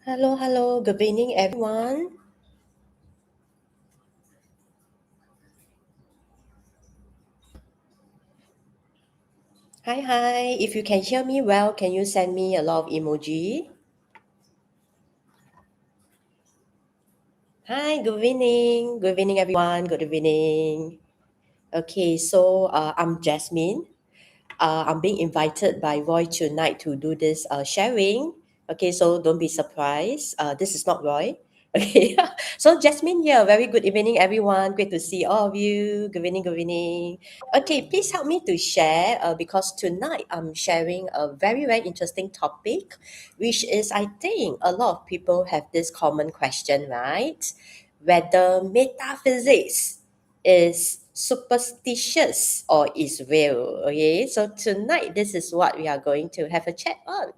Hello, hello. Good evening, everyone. Hi, hi. If you can hear me well, can you send me a lot of emoji? Hi, good evening. Good evening, everyone. Good evening. Okay, so I'm Jasmine. I'm being invited by Roy tonight to do this sharing. Okay, so don't be surprised. This is not Roy. Okay, so Jasmine here. Very good evening, everyone. Great to see all of you. Good evening, good evening. Okay, please help me to share because tonight I'm sharing a very, very interesting topic, which is I think a lot of people have this common question, right? Whether metaphysics is superstitious or is real. Okay, so tonight this is what we are going to have a chat on.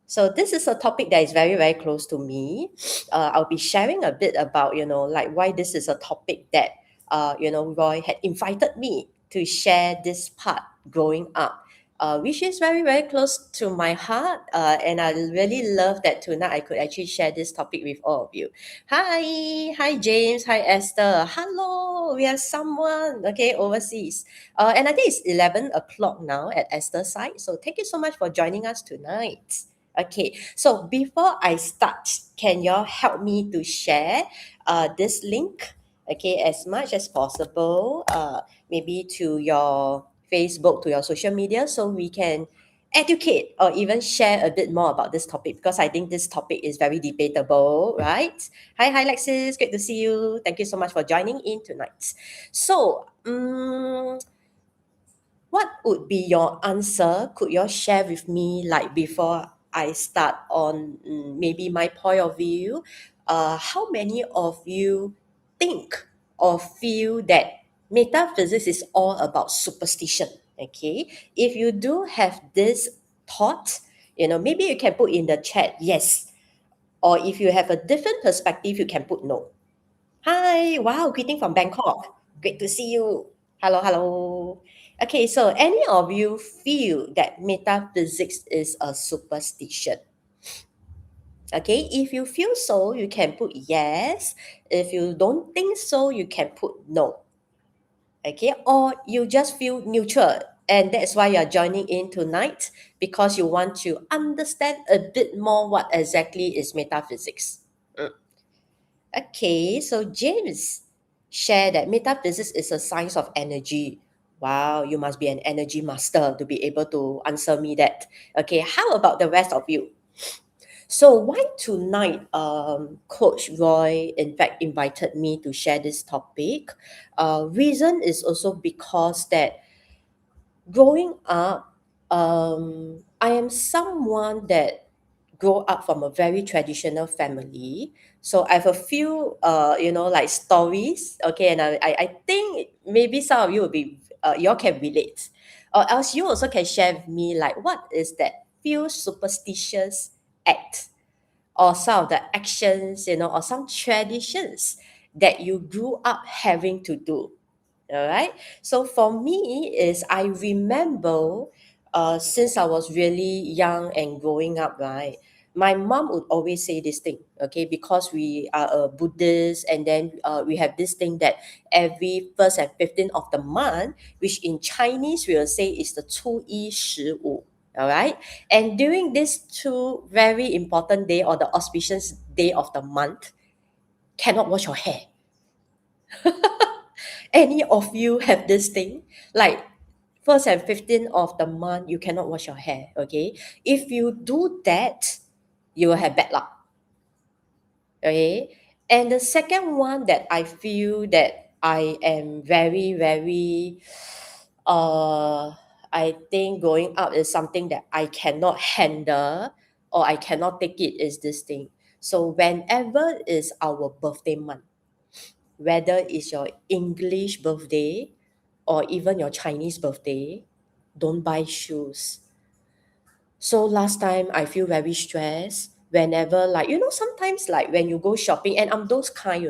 So this is a topic that is very, very close to me. I'll be sharing a bit about, like why this is a topic that, Roy had invited me to share this part growing up, which is very, very close to my heart. And I really love that tonight I could actually share this topic with all of you. Hi, James. Hi, Esther. Hello, we have someone, okay, overseas. And I think it's 11 o'clock now at Esther's side. So thank you so much for joining us tonight. Okay, so before I start, can y'all help me to share this link, okay, as much as possible, maybe to your Facebook, to your social media, so we can educate or even share a bit more about this topic because I think this topic is very debatable, right? Hi, Lexis. Great to see you. Thank you so much for joining in tonight. So, what would be your answer? Could you share with me, like before I start on maybe my point of view? How many of you think or feel that metaphysics is all about superstition? Okay, if you do have this thought, maybe you can put in the chat yes, or if you have a different perspective, you can put no. Hi, wow, greeting from Bangkok. Great to see you. Hello, hello. Okay, so any of you feel that metaphysics is a superstition? Okay, if you feel so, you can put yes. If you don't think so, you can put no. Okay, or you just feel neutral and that's why you're joining in tonight because you want to understand a bit more what exactly is metaphysics. Mm. Okay, so James share that metaphysics is a science of energy. Wow, you must be an energy master to be able to answer me that. Okay, how about the rest of you? So why tonight Coach Roy in fact invited me to share this topic? Reason is also because that growing up, I am someone that grew up from a very traditional family. So I have a few, like stories. Okay, and I think maybe some of you will be, you all can relate, or else you also can share with me like what is that few superstitious act or some of the actions, or some traditions that you grew up having to do. All right. So for me is I remember since I was really young and growing up, right? My mom would always say this thing, okay, because we are a Buddhist, and then we have this thing that every first and 15th of the month, which in Chinese we will say is the 初一十五. All right. And during these two very important day or the auspicious day of the month, cannot wash your hair. Any of you have this thing? Like first and 15th of the month, you cannot wash your hair. Okay. If you do that, you will have bad luck. Okay. And the second one that I feel that I am very, very I think growing up is something that I cannot handle or I cannot take it is this thing. So whenever is our birthday month, whether it's your English birthday or even your Chinese birthday, don't buy shoes. So last time I feel very stressed whenever like sometimes like when you go shopping, and I'm those kind,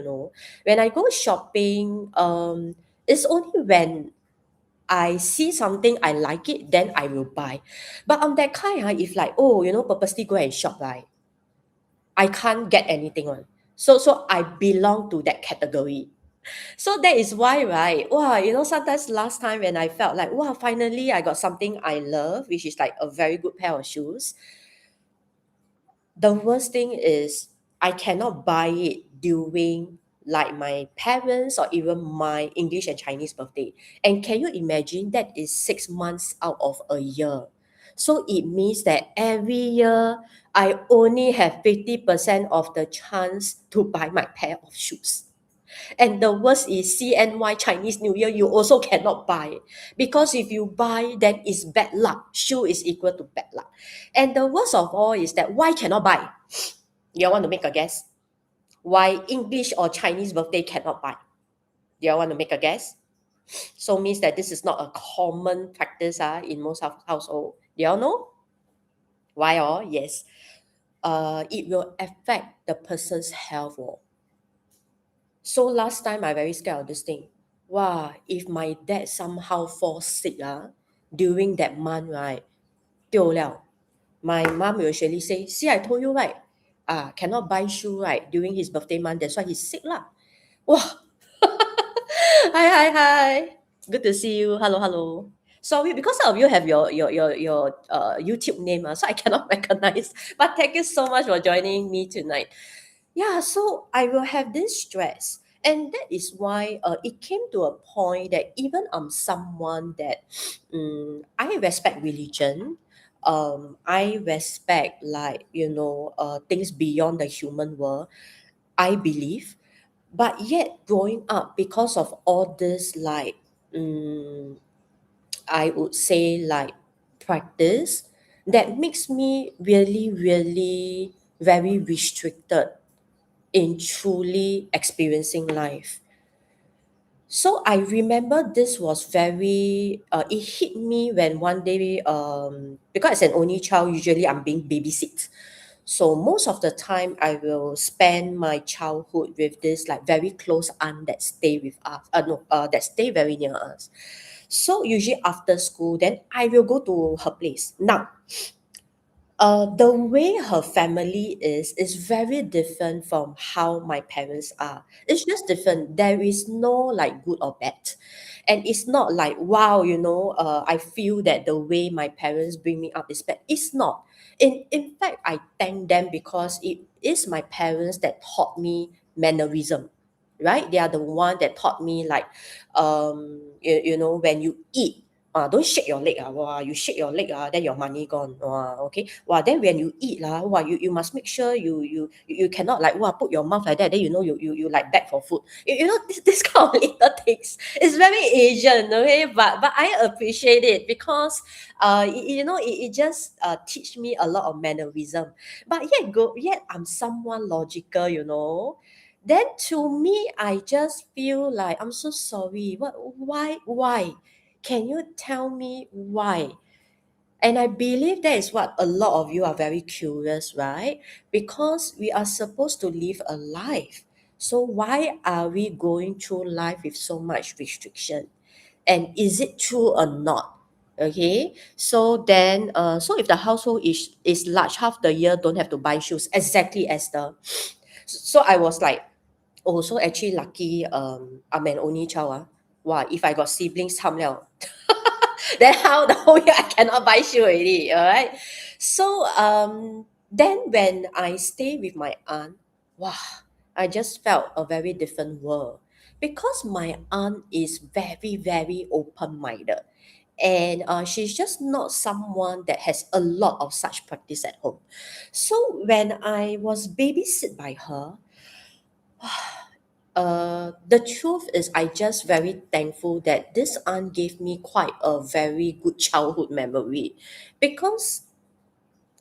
when I go shopping, it's only when I see something I like it, then I will buy. But I'm that kind, if like, purposely go and shop, right? I can't get anything on. So I belong to that category. So that is why, right? Wow, sometimes last time when I felt like, wow, finally I got something I love, which is like a very good pair of shoes. The worst thing is I cannot buy it during like my parents or even my English and Chinese birthday. And can you imagine that is 6 months out of a year? So it means that every year I only have 50% of the chance to buy my pair of shoes. And the worst is CNY Chinese New Year, you also cannot buy. Because if you buy, then it's bad luck. Shoe is equal to bad luck. And the worst of all is that why cannot buy? You want to make a guess? Why English or Chinese birthday cannot buy? You want to make a guess? So means that this is not a common practice in most household. Do y'all know? Why? Yes. It will affect the person's health. So last time I very scared of this thing. Wow, if my dad somehow falls sick during that month, right? 丢了. My mom will usually say, see, I told you, right? Cannot buy shoe, right? During his birthday month. That's why he's sick lah. Wow. Hi, hi, hi. Good to see you. Hello, hello. Sorry, because some of you have your YouTube name, so I cannot recognize. But thank you so much for joining me tonight. Yeah, so I will have this stress. And that is why it came to a point that even I'm someone that I respect religion. I respect things beyond the human world. I believe. But yet growing up because of all this I would say like practice that makes me really, really very restricted in truly experiencing life. So I remember this was very, it hit me when one day, because as an only child, usually I'm being babysit. So most of the time, I will spend my childhood with this like very close aunt that stay with us. No, that stay very near us. So usually after school, then I will go to her place. Now, the way her family is very different from how my parents are. It's just different. There is no like good or bad. And it's not like, wow, I feel that the way my parents bring me up is bad. It's not. In fact, I thank them because it is my parents that taught me mannerism. Right? They are the one that taught me like when you eat, don't shake your leg. Wow, you shake your leg, then your money gone. Wow, okay. Wow, then when you eat, wow, you must make sure you cannot like wow, put your mouth like that, then you like beg for food. This kind of little things. It's very Asian, okay? But I appreciate it because it just teach me a lot of mannerism. But yet I'm someone logical, then to me, I just feel like I'm so sorry. Why? Can you tell me why? And I believe that is what a lot of you are very curious, right? Because we are supposed to live a life. So why are we going through life with so much restriction? And is it true or not? Okay. So then so if the household is large, half the year don't have to buy shoes, exactly as the so I was like, oh, so actually lucky I'm an only child. Wow, if I got siblings, 惨了. Then how the whole year I cannot buy shoe already, all right? So then when I stay with my aunt, wow, I just felt a very different world because my aunt is very, very open-minded. And she's just not someone that has a lot of such practice at home. So when I was babysit by her, the truth is I just very thankful that this aunt gave me quite a very good childhood memory because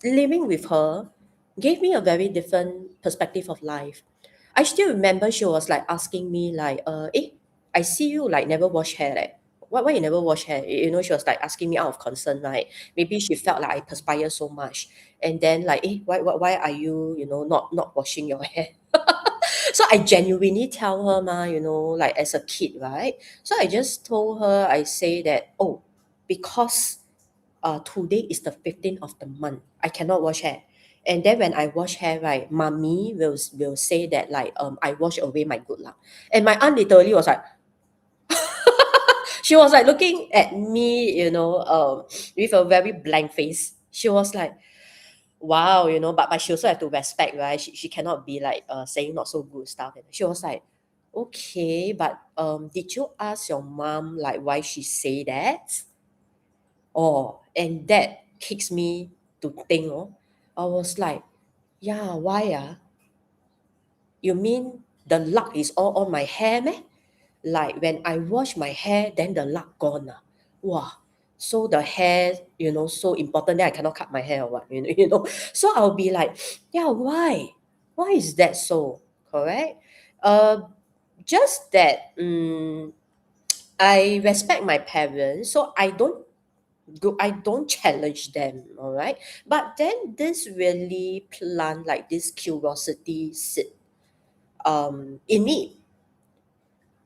living with her gave me a very different perspective of life. I still remember she was like asking me like, I see you like never wash hair like. Why you never wash hair? She was like asking me out of concern, right? Maybe she felt like I perspire so much. And then like, why are you, not washing your hair? So I genuinely tell her, like as a kid, right? So I just told her, I say that, oh, because today is the 15th of the month, I cannot wash hair. And then when I wash hair, right, mommy will say that like I wash away my good luck. And my aunt literally was like, she was like looking at me, with a very blank face. She was like, wow, but she also have to respect, right? She cannot be like saying not so good stuff. And she was like, okay, but did you ask your mom like why she say that? Oh, and that kicks me to think, oh. I was like, yeah, why ah? You mean the luck is all on my hair, meh? Like when I wash my hair, then the luck gone. Ah. Wow. So the hair, so important that I cannot cut my hair or what, So I'll be like, yeah, why? Why is that so? Correct? Uh, just that I respect my parents, so I don't challenge them, all right? But then this really plant like this curiosity seed in me.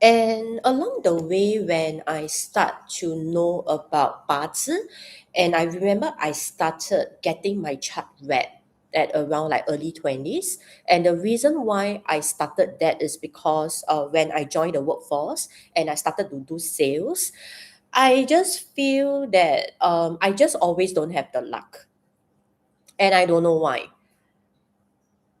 And along the way, when I start to know about 八字, and I remember I started getting my chart read at around like early 20s. And the reason why I started that is because when I joined the workforce and I started to do sales, I just feel that I just always don't have the luck. And I don't know why.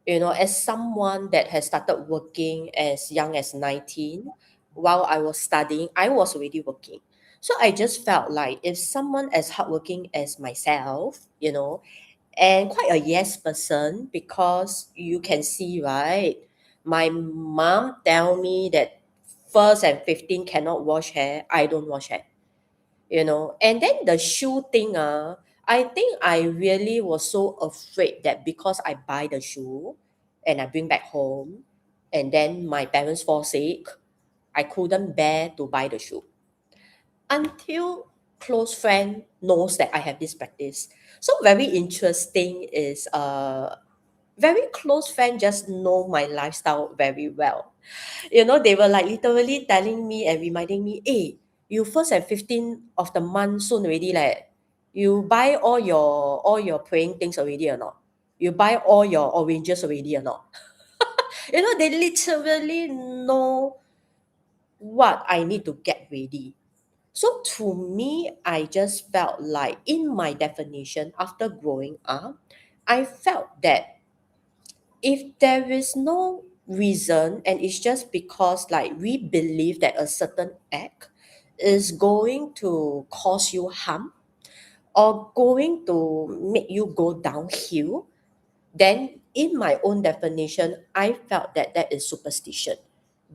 As someone that has started working as young as 19, while I was studying, I was already working. So I just felt like if someone as hardworking as myself, and quite a yes person, because you can see, right? My mom tell me that first and 15 cannot wash hair. I don't wash hair. And then the shoe thing, I think I really was so afraid that because I buy the shoe and I bring back home, and then my parents fall sick, I couldn't bear to buy the shoe until close friend knows that I have this practice. So very interesting is very close friend just know my lifestyle very well. They were like literally telling me and reminding me, hey, you first and 15 of the month soon already leh. You buy all your praying things already or not? You buy all your oranges already or not? They literally know what I need to get ready. So to me, I just felt like in my definition after growing up, I felt that if there is no reason and it's just because like we believe that a certain act is going to cause you harm or going to make you go downhill, then in my own definition I felt that that is superstition,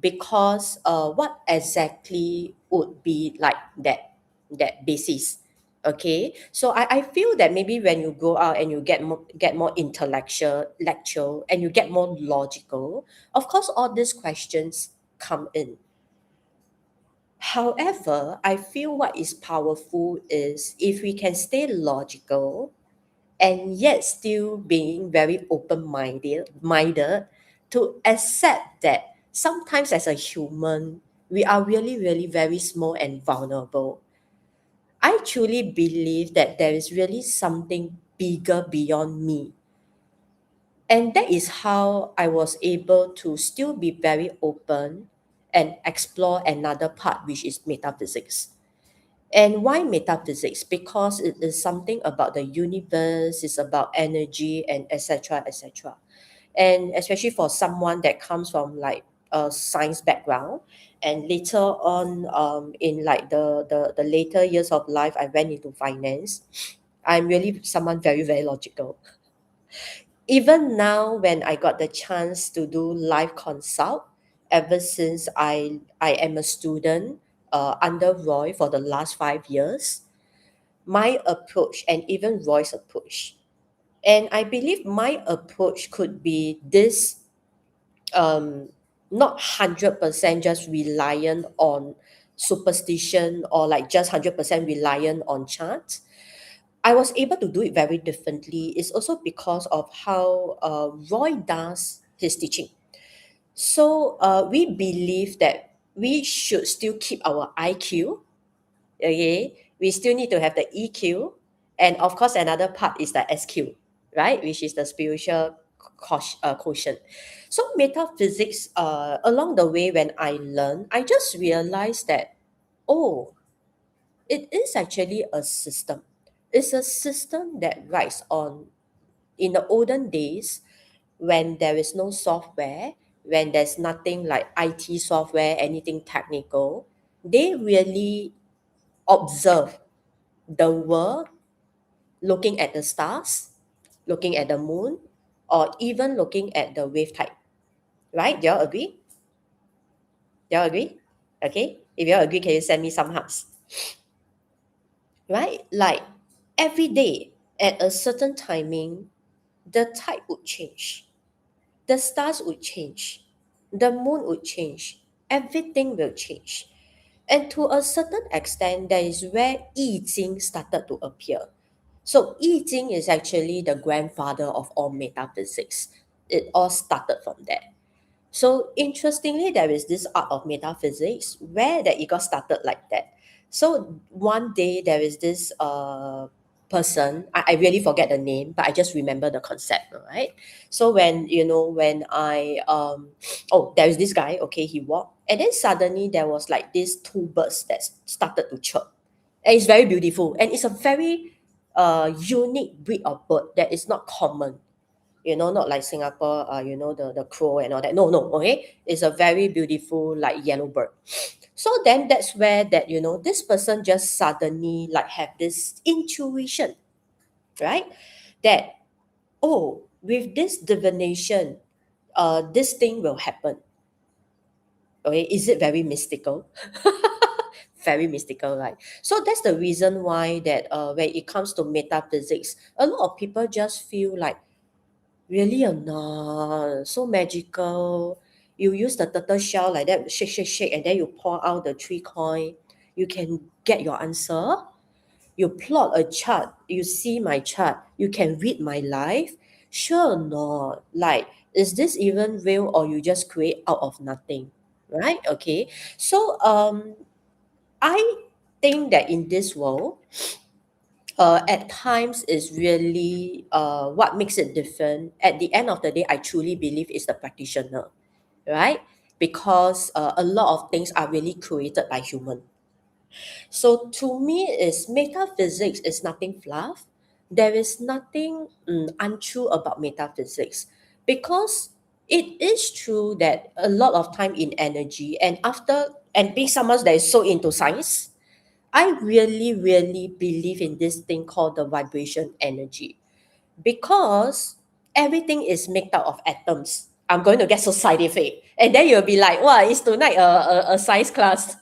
because what exactly would be like that basis? Okay, so I feel that maybe when you go out and you get more intellectual and you get more logical, of course all these questions come in. However, I feel what is powerful is if we can stay logical and yet still being very open minded to accept that sometimes as a human we are really really very small and vulnerable. I truly believe that there is really something bigger beyond me. And that is how I was able to still be very open and explore another part, which is metaphysics. And why metaphysics? Because it is something about the universe, it's about energy and etc. etc. And especially for someone that comes from like a science background, and later on in like the later years of life I went into finance. I'm really someone very very logical. Even now when I got the chance to do live consult, ever since I am a student under Roy for the last 5 years, my approach and even Roy's approach, and I believe my approach could be this, um, not 100% just reliant on superstition or like just 100% reliant on charts. I was able to do it very differently. It's also because of how Roy does his teaching. So we believe that we should still keep our IQ. Okay, we still need to have the EQ, and of course another part is the SQ, right? Which is the spiritual quotient. So metaphysics, along the way when I learned, I just realized that, oh, it is actually a system. It's a system that rides on, in the olden days, when there is no software, when there's nothing like IT software, anything technical, they really observe the world, looking at the stars, looking at the moon, or even looking at the wave type. Right? Do you all agree? Do you all agree? Okay. If you all agree, can you send me some hearts? Right? Like every day at a certain timing, the tide would change. The stars would change. The moon would change. Everything will change. And to a certain extent, that is where I Ching started to appear. So I Ching is actually the grandfather of all metaphysics. It all started from there. So interestingly, there is this art of metaphysics where that it got started like that. So one day there is this person, I really forget the name, but I just remember the concept, right? So when when I oh, there is this guy, okay, he walked, and then suddenly there was like these two birds that started to chirp. And it's very beautiful, and it's a very unique breed of bird that is not common, not like Singapore, the crow and all that. No, no, okay? It's a very beautiful, like, yellow bird. So then that's where that, this person just suddenly, like, have this intuition, right? That, oh, with this divination, this thing will happen. Okay, is it very mystical? Very mystical, right? So that's the reason why that when it comes to metaphysics, a lot of people just feel like, really or not? So magical. You use the turtle shell like that, shake, shake, shake, and then you pour out the three coin. You can get your answer. You plot a chart. You see my chart. You can read my life. Sure or not? Like, is this even real, or you just create out of nothing? Right? Okay. So I think that in this world, at times is really what makes it different. At the end of the day, I truly believe it's the practitioner, right? Because a lot of things are really created by human. So to me, is metaphysics is nothing fluff. There is nothing untrue about metaphysics, because it is true that a lot of time in energy, and after, and being someone that is so into science, I really, really believe in this thing called the vibration energy, because everything is made out of atoms. I'm going to get so scientific. And then you'll be like, wow, it's tonight a science class.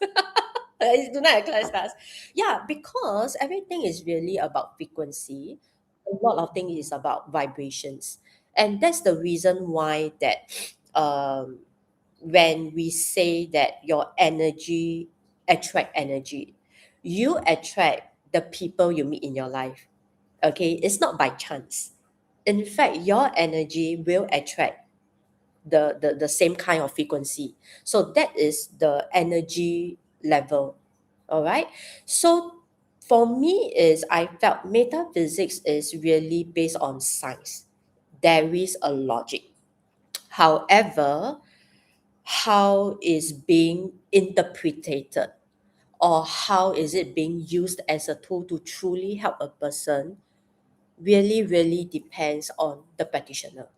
It's tonight a class. Yeah, because everything is really about frequency. A lot of things is about vibrations. And that's the reason why that um, when we say that your energy attract energy, you attract the people you meet in your life. Okay, it's not by chance. In fact, your energy will attract the same kind of frequency. So that is the energy level. All right. So for me, is I felt metaphysics is really based on science. There is a logic. However, how is being interpreted, or how is it being used as a tool to truly help a person, really, really depends on the practitioner.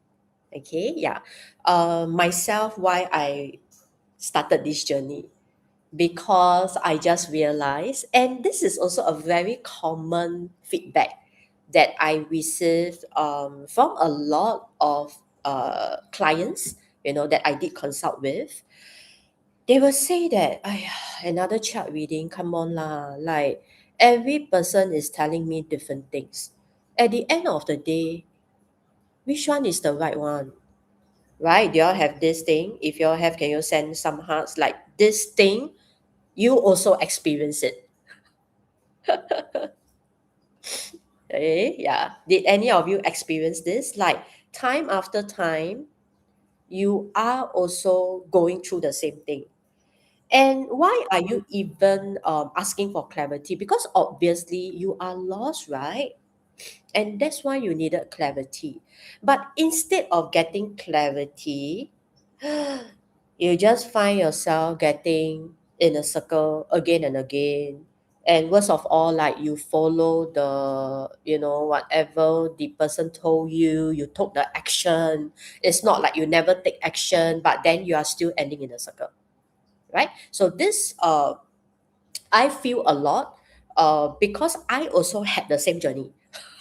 Okay, yeah. Myself, why I started this journey, because I just realized, and this is also a very common feedback that I received from a lot of clients, that I did consult with. They will say that, another chart reading, come on lah. Like, every person is telling me different things. At the end of the day, which one is the right one? Right? Do y'all have this thing? If y'all have, can you send some hearts? Like, this thing, you also experience it. Yeah. Did any of you experience this? Like, time after time, you are also going through the same thing. And why are you even asking for clarity? Because obviously you are lost, right? And that's why you needed clarity. But instead of getting clarity, you just find yourself getting in a circle again and again. And worst of all, like you follow the, whatever the person told you, you took the action. It's not like you never take action, but then you are still ending in a circle, right? So this, I feel a lot, because I also had the same journey.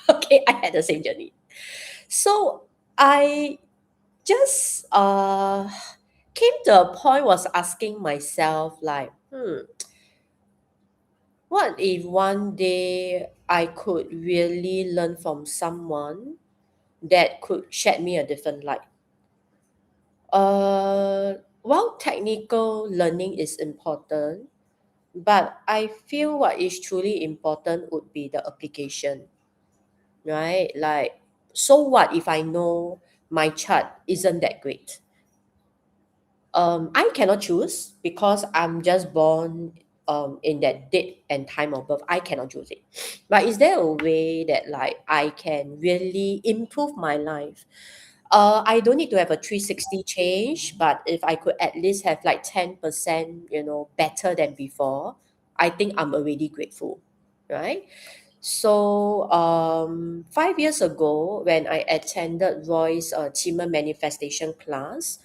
Okay, I had the same journey. So I just came to a point was asking myself like, what if one day I could really learn from someone that could shed me a different light? While technical learning is important, but I feel what is truly important would be the application, right? Like, so what if I know my chart isn't that great? I cannot choose because I'm just born in that date and time of birth. I cannot choose it. But is there a way that like I can really improve my life? I don't need to have a 360 change, but if I could at least have like 10%, better than before, I think I'm already grateful, right? So 5 years ago, when I attended Roy's QiMen manifestation class,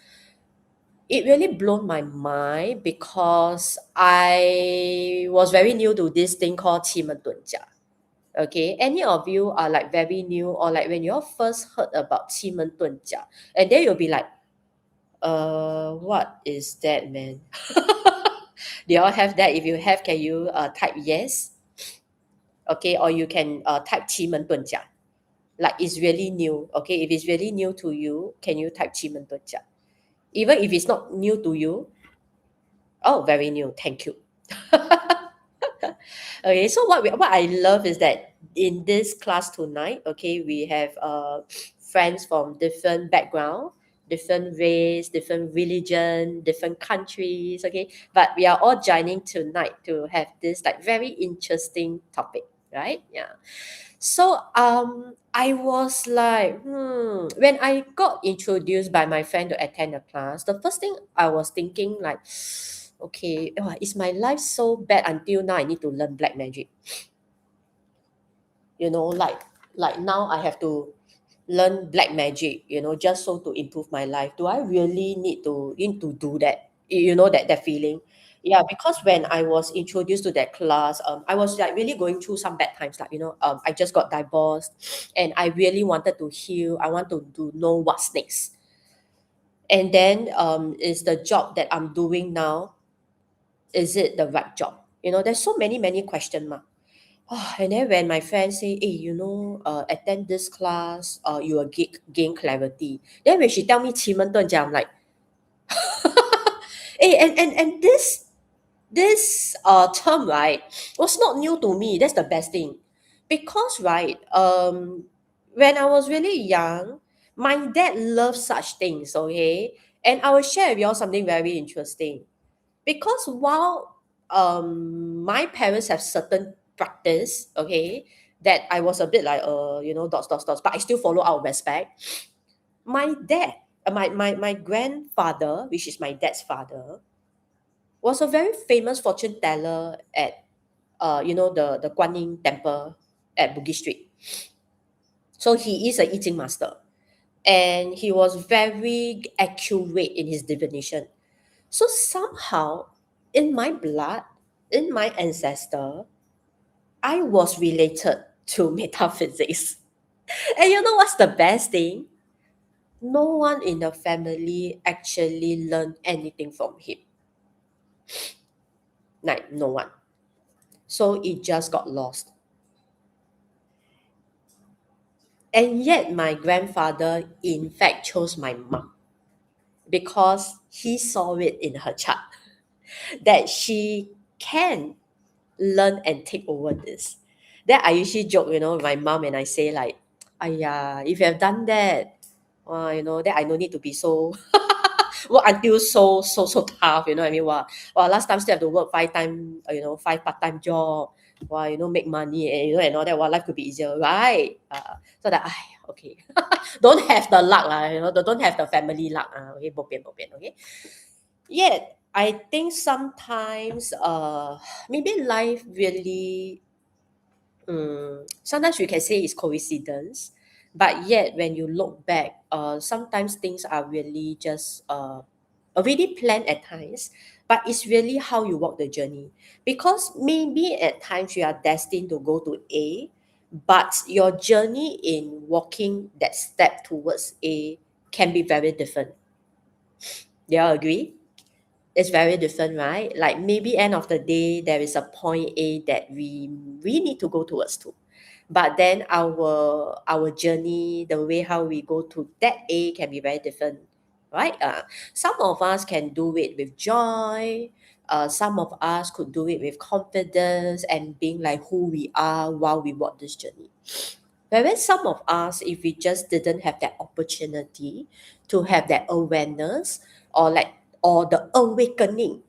it really blown my mind because I was very new to this thing called Qi Men Dun Jia. Okay, any of you are like very new or like when you all first heard about Qi Men Dun Jia, and then you'll be like, what is that, man? Do you all have that? If you have, can you type yes? Okay, or you can type Qi Men Dun Jia. Like it's really new. Okay, if it's really new to you, can you type Qi Men Dun Jia? Even if it's not new to you, oh, very new. Thank you. Okay, so what I love is that in this class tonight, okay, we have friends from different background, different race, different religion, different countries, okay, but we are all joining tonight to have this like very interesting topic, right? Yeah. So I was like, when I got introduced by my friend to attend the class, the first thing I was thinking like, okay, is my life so bad until now I need to learn black magic? Like now I have to learn black magic, just so to improve my life. Do I really need to do that? That feeling. Yeah, because when I was introduced to that class, I was like really going through some bad times. Like, I just got divorced and I really wanted to heal. I want to know what's next. And then is the job that I'm doing now, is it the right job? There's so many question mark. Oh, and then when my friends say, hey, attend this class, you will gain clarity. Then when she tell me 奇门遁甲, I'm like, hey, and this term, right, was not new to me. That's the best thing. Because, right, when I was really young, my dad loved such things, okay? And I will share with you all something very interesting. Because while my parents have certain practice, okay, that I was a bit like dots dots dots, but I still follow out of respect. My dad, my grandfather, which is my dad's father, was a very famous fortune teller at the Guan Yin temple at Bugis Street. So he is a I Ching master, and he was very accurate in his divination. So somehow, in my blood, in my ancestor, I was related to metaphysics. And you know what's the best thing? No one in the family actually learned anything from him. Like, no one. So it just got lost. And yet, my grandfather, in fact, chose my mom because he saw it in her chart that she can learn and take over this. Then I usually joke, with my mom and I say like, if you have done that, then I no need to be so work until so tough, you know what I mean? Last time still have to work five part-time job. Wow, make money and and all that. Well, life could be easier, right? So that okay, don't have the luck, don't have the family luck, okay, bo pian, okay. Yet I think sometimes maybe life really sometimes we can say it's coincidence, but yet when you look back, sometimes things are really just already planned at times, but it's really how you walk the journey. Because maybe at times you are destined to go to A, but your journey in walking that step towards A can be very different. Do you all agree? It's very different, right? Like maybe end of the day, there is a point A that we need to go towards to. But then our journey, the way how we go to that A can be very different, right? Some of us can do it with joy. Some of us could do it with confidence and being like who we are while we walk this journey. Whereas some of us, if we just didn't have that opportunity to have that awareness or like or the awakening,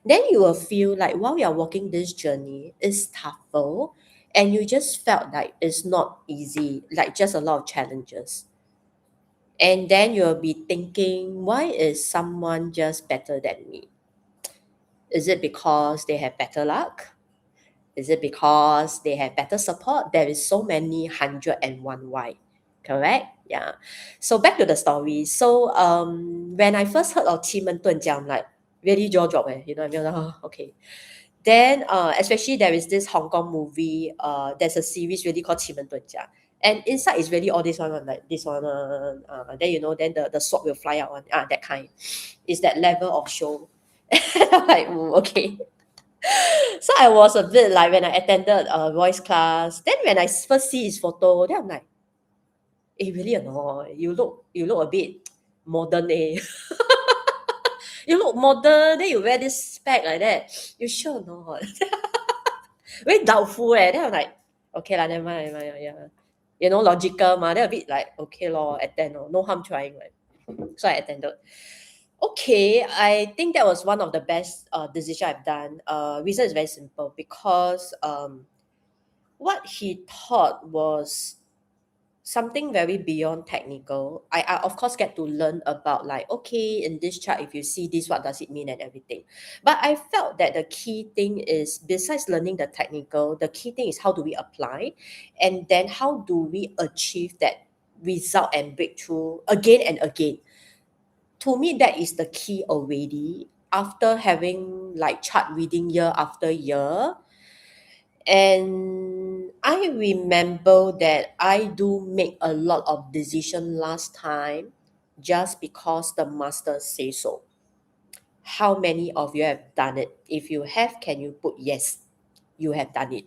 then you will feel like while you're walking this journey, it's tougher and you just felt like it's not easy, like just a lot of challenges. And then you'll be thinking, why is someone just better than me? Is it because they have better luck? Is it because they have better support? There is so many 101 why. Correct? Yeah. So back to the story. So when I first heard of Qi Men Dun Jia, I'm like, really jaw drop what I mean? Like, oh, okay. Then especially there is this Hong Kong movie, there's a series really called Qi Men Dun Jia. And inside is really all this one, like this one, then then the sword will fly out that kind. It's that level of show. I'm like, okay. So I was a bit like when I attended a voice class, then when I first see his photo, then I'm like, really or not? You look a bit modern, eh? You look modern, then you wear this spec like that. You sure or not? Very doubtful, eh. Then I'm like, okay lah, never mind, never mind, yeah. Logical ma. Then a bit like, okay lor, attend lor. No harm trying, right? So I attended. Okay, I think that was one of the best decision I've done. Reason is very simple because what he taught was something very beyond technical. I of course get to learn about like, okay, in this chart, if you see this, what does it mean and everything. But I felt that the key thing is besides learning the technical, the key thing is how do we apply and then how do we achieve that result and breakthrough again and again. To me, that is the key already. After having like chart reading year after year, and I remember that I do make a lot of decision last time just because the master say so. How many of you have done it? If you have, can you put yes? You have done it.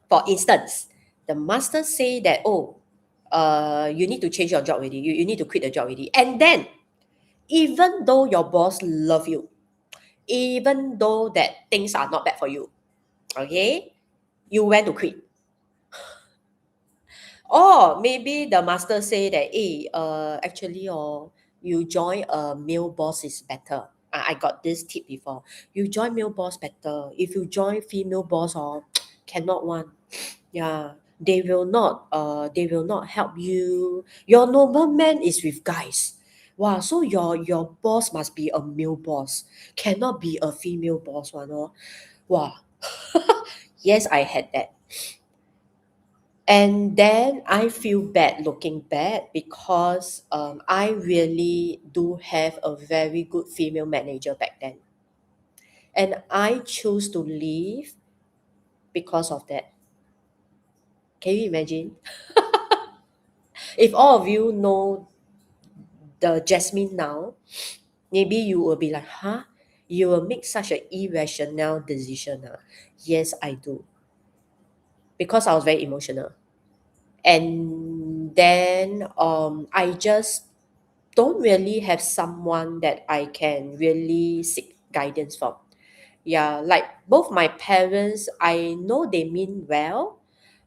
For instance, the master say that, oh, you need to change your job already. You need to quit the job already. And then, even though your boss love you, even though that things are not bad for you, okay, you went to quit. Or maybe the master say that, hey, actually, you join a male boss is better. I got this tip before. You join male boss better. If you join female boss, cannot one. Yeah, they will not help you. Your nobleman is with guys. Wow, so your boss must be a male boss. Cannot be a female boss one, oh. Wow. Yes, I had that. And then I feel bad looking back because I really do have a very good female manager back then. And I chose to leave because of that. Can you imagine? If all of you know the Jasmine now, maybe you will be like, huh? You will make such an irrational decision. Yes, I do. Because I was very emotional. And then I just don't really have someone that I can really seek guidance from. Yeah, like both my parents, I know they mean well,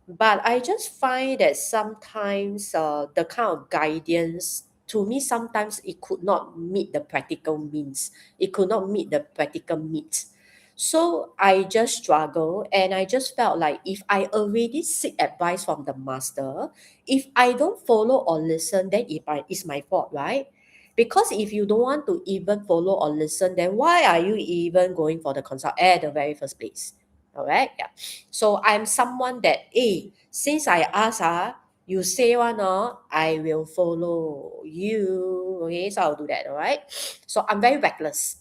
but I just find that sometimes the kind of guidance to me sometimes it could not meet the practical means. It could not meet the practical needs. So I just struggle, and I just felt like if I already seek advice from the master, if I don't follow or listen, then it's my fault, right? Because if you don't want to even follow or listen, then why are you even going for the consult at the very first place? All right. Yeah. So I'm someone that, since I ask, you say one, I will follow you. Okay. So I'll do that. All right. So I'm very reckless.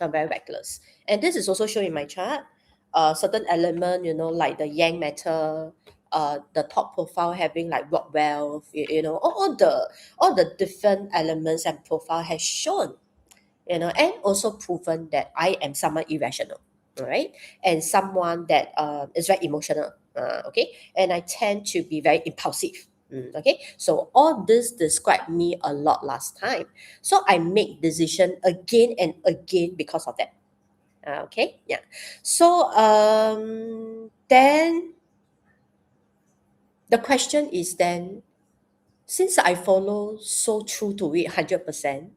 I'm very reckless. And this is also shown in my chart. Certain element, like the yang matter, the top profile having like rock wealth, all the different elements and profile has shown, and also proven that I am someone irrational, all right, and someone that is very emotional, okay, and I tend to be very impulsive. Okay, so all this described me a lot last time. So I make decision again and again because of that. Okay, yeah. So then the question is then, since I follow so true to it 100%,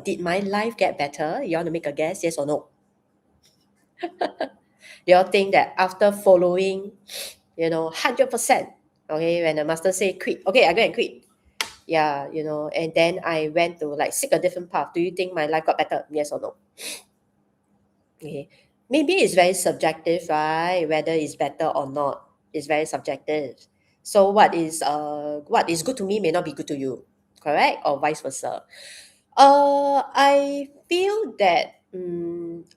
did my life get better? You want to make a guess, yes or no? You all think that after following, 100%, okay, when the master say quit, okay, I go and quit. Yeah, and then I went to like seek a different path. Do you think my life got better? Yes or no? Okay. Maybe it's very subjective, right? Whether it's better or not. It's very subjective. So what is good to me may not be good to you. Correct? Or vice versa. I feel that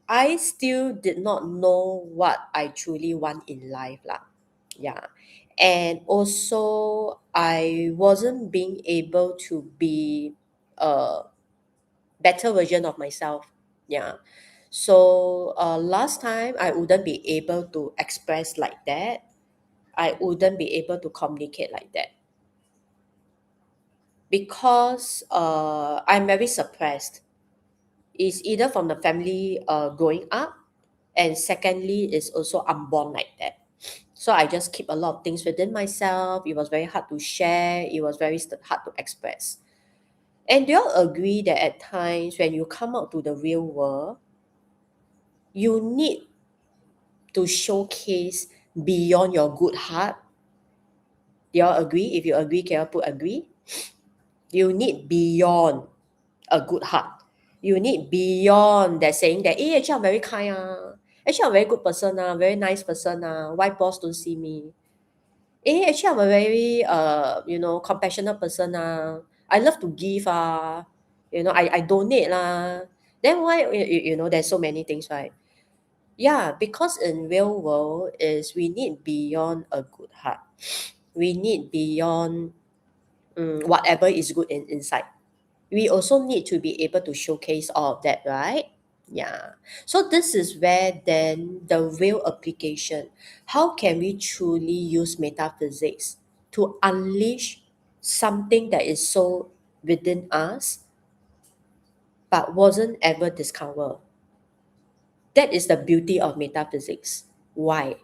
I still did not know what I truly want in life lah. Yeah. And also I wasn't being able to be a better version of myself. Yeah. So last time I wouldn't be able to express like that. I wouldn't be able to communicate like that because I'm very suppressed. It's either from the family growing up, and secondly is also I'm born like that. So I just keep a lot of things within myself. It was very hard to share. It was very hard to express. And do you all agree that at times when you come out to the real world, you need to showcase beyond your good heart? Do you all agree? If you agree, can you put agree? You need beyond a good heart. You need beyond that saying that, actually I'm very kind. Actually I'm a very good person. Very nice person. Why boss don't see me? Actually I'm a very compassionate person. I love to give. I donate. Then why, there's so many things, right? Yeah, because in real world is we need beyond a good heart. We need beyond whatever is good inside. We also need to be able to showcase all of that, right? Yeah. So this is where then the real application. How can we truly use metaphysics to unleash something that is so within us but wasn't ever discovered? That is the beauty of metaphysics. Why?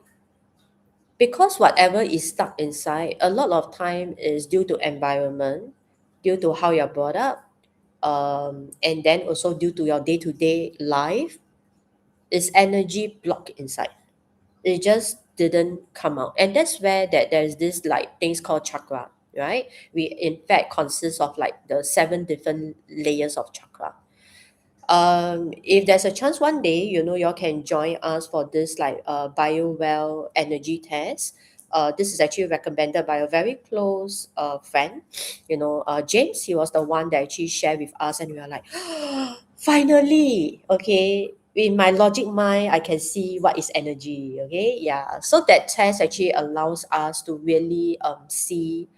Because whatever is stuck inside, a lot of time is due to environment, due to how you're brought up, and then also due to your day-to-day life, is energy blocked inside. It just didn't come out, and that's where that there's this like things called chakra, right? We in fact consist of like the 7 different layers of chakra. If there's a chance one day, y'all can join us for this like bio energy test. This is actually recommended by a very close friend. James, he was the one that actually shared with us, and we are like, finally, okay. In my logic mind, I can see what is energy. Okay, yeah. So that test actually allows us to really see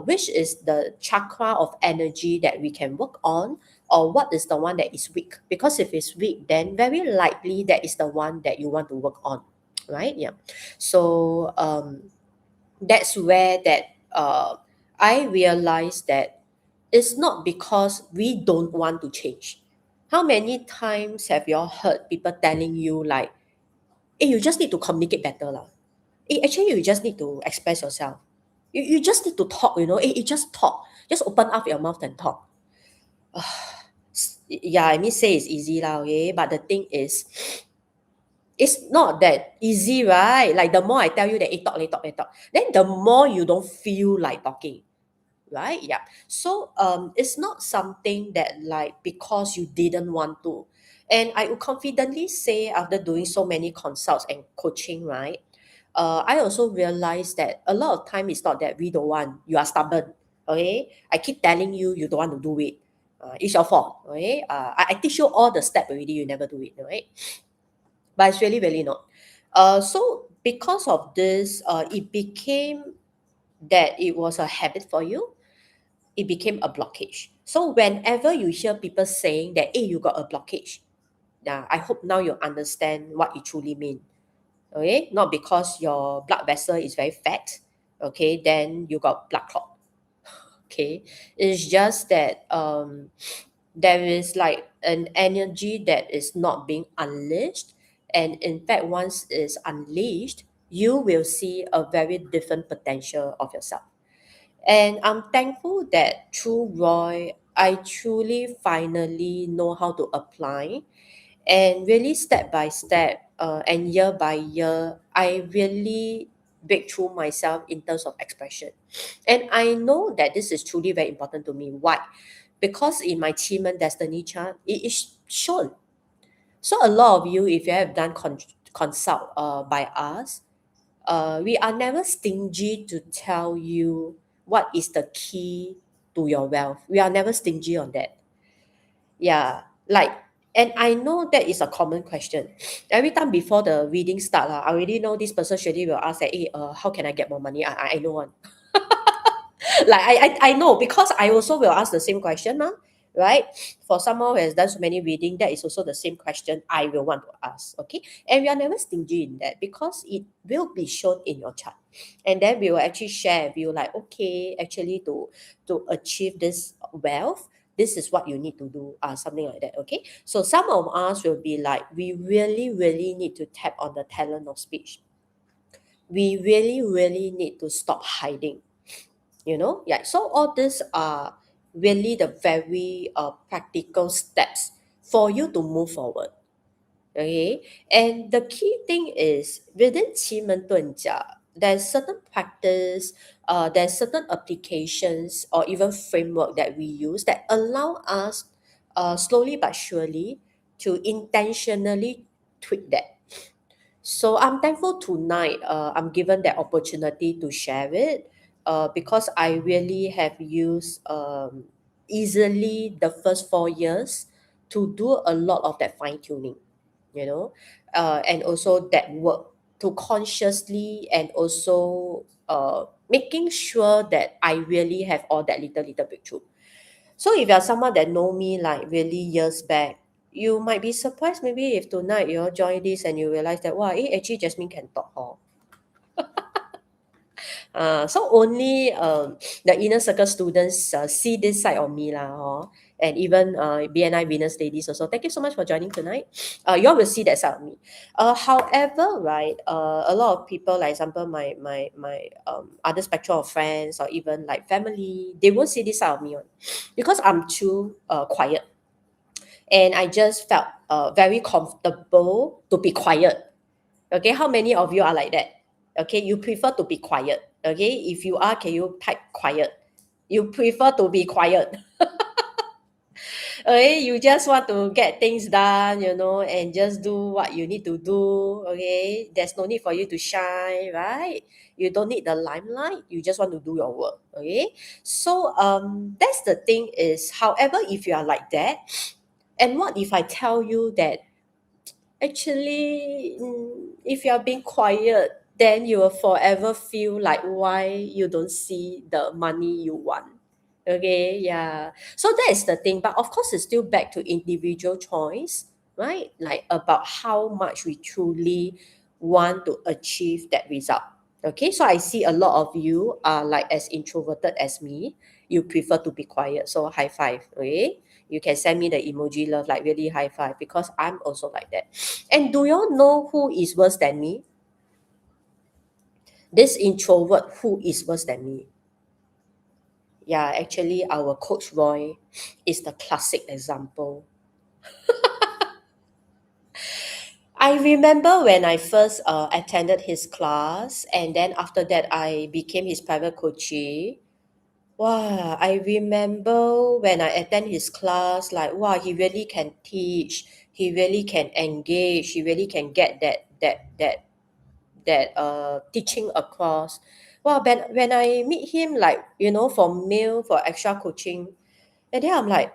which is the chakra of energy that we can work on, or what is the one that is weak. Because if it's weak, then very likely that is the one that you want to work on, right? Yeah. So that's where that I realized that it's not because we don't want to change. How many times have you all heard people telling you like, hey, you just need to communicate better lah. Actually, you just need to express yourself. You just need to talk, you just talk. Just open up your mouth and talk. Yeah, I mean say it's easy lah, okay? But the thing is, it's not that easy, right? Like the more I tell you that talk, talk, talk, then the more you don't feel like talking, right? Yeah. So it's not something that like because you didn't want to. And I would confidently say after doing so many consults and coaching, right? I also realized that a lot of time it's not that we don't want, you are stubborn. Okay. I keep telling you you don't want to do it. It's your fault. Okay. I teach you all the step already, you never do it, right? But it's really, really not. So because of this, it became that it was a habit for you, it became a blockage. So whenever you hear people saying that, hey, you got a blockage, yeah, I hope now you understand what it truly means. Okay, not because your blood vessel is very fat, okay, then you got blood clot. Okay, it's just that there is like an energy that is not being unleashed, and in fact, once it's unleashed, you will see a very different potential of yourself. And I'm thankful that through Roy, I truly finally know how to apply, and really step by step and year by year, I really break through myself in terms of expression. And I know that this is truly very important to me. Why? Because in my Qi destiny chart, it is shown. So a lot of you, if you have done consult by us, we are never stingy to tell you what is the key to your wealth. We are never stingy on that. Yeah, like, and I know that is a common question. Every time before the reading start, I already know this person surely will ask that, hey, how can I get more money? I know one. Like I know because I also will ask the same question, right? For someone who has done so many reading, that is also the same question I will want to ask. Okay. And we are never stingy in that because it will be shown in your chart. And then we will actually share with you like, okay, actually to achieve this wealth, this is what you need to do, something like that. Okay. So some of us will be like, we really, really need to tap on the talent of speech. We really, really need to stop hiding, yeah. So all these are really the very practical steps for you to move forward. Okay. And the key thing is within qi men dun jia, there's certain practice, there's certain applications or even framework that we use that allow us slowly but surely to intentionally tweak that. So I'm thankful tonight. I'm given that opportunity to share it, because I really have used easily the first 4 years to do a lot of that fine tuning, and also that work to consciously and also making sure that I really have all that little breakthrough. So if you're someone that know me like really years back, you might be surprised maybe if tonight you all join this and you realize that wow, actually Jasmine can talk. So only the inner circle students see this side of me lah. And even BNI Venus ladies also. Thank you so much for joining tonight. You all will see that side of me. However, right, a lot of people, like example, my other spectrum of friends or even like family, they won't see this side of me one, because I'm too quiet, and I just felt very comfortable to be quiet. Okay, how many of you are like that? Okay, you prefer to be quiet. Okay, if you are, can you type quiet? You prefer to be quiet. Okay, you just want to get things done, and just do what you need to do. Okay, there's no need for you to shine, right? You don't need the limelight. You just want to do your work. Okay, so that's the thing is, however, if you are like that, and what if I tell you that actually, if you are being quiet, then you will forever feel like why you don't see the money you want. Okay, yeah. So that is the thing. But of course, it's still back to individual choice, right? Like about how much we truly want to achieve that result. Okay, so I see a lot of you are like as introverted as me. You prefer to be quiet. So high five. Okay, you can send me the emoji love, like really high five, because I'm also like that. And do y'all know who is worse than me? This introvert who is worse than me. Yeah, actually, our coach Roy is the classic example. I remember when I first attended his class, and then after that, I became his private coachee. Wow, I remember when I attend his class, like, wow, he really can teach, he really can engage, he really can get that teaching across. Wow, when I meet him, like, for meal, for extra coaching, and then I'm like,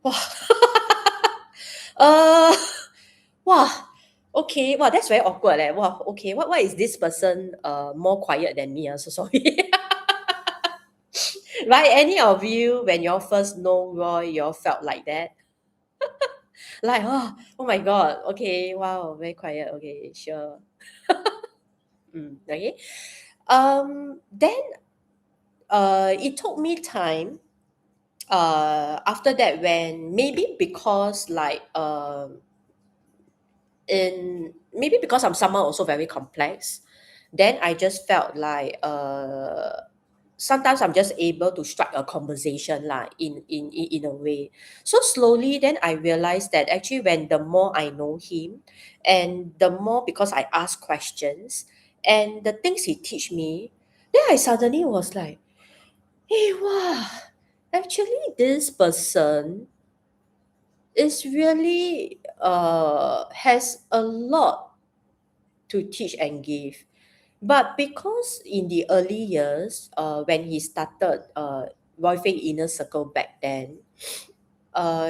wow, uh, wow, okay, wow, that's very awkward. Wow, okay, why is this person more quiet than me? I'm so sorry. Right? Any of you, when you all first know Roy, you all felt like that? Like, oh my God, okay, wow, very quiet, okay, sure. Okay. Then it took me time after that, when maybe because like in maybe because I'm someone also very complex, then I just felt like sometimes I'm just able to strike a conversation like in a way. So slowly then I realized that actually when the more I know him, and the more, because I ask questions and the things he teach me, then I suddenly was like, hey, wow, actually this person is really has a lot to teach and give. But because in the early years, when he started Roy Fay Inner Circle back then,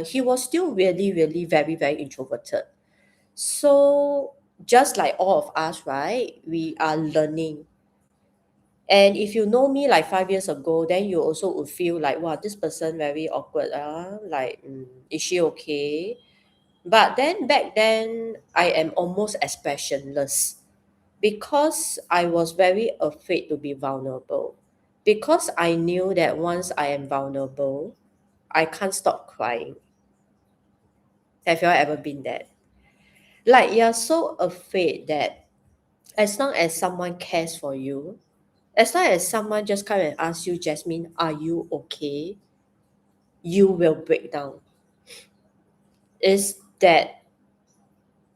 he was still really, really very, very introverted. So just like all of us, right? We are learning. And if you know me like 5 years ago, then you also would feel like, wow, this person very awkward. Like, is she okay? But then back then, I am almost expressionless because I was very afraid to be vulnerable. Because I knew that once I am vulnerable, I can't stop crying. Have you all ever been there? Like, you're so afraid that as long as someone cares for you, as long as someone just come and ask you, Jasmine, are you okay? You will break down. Is that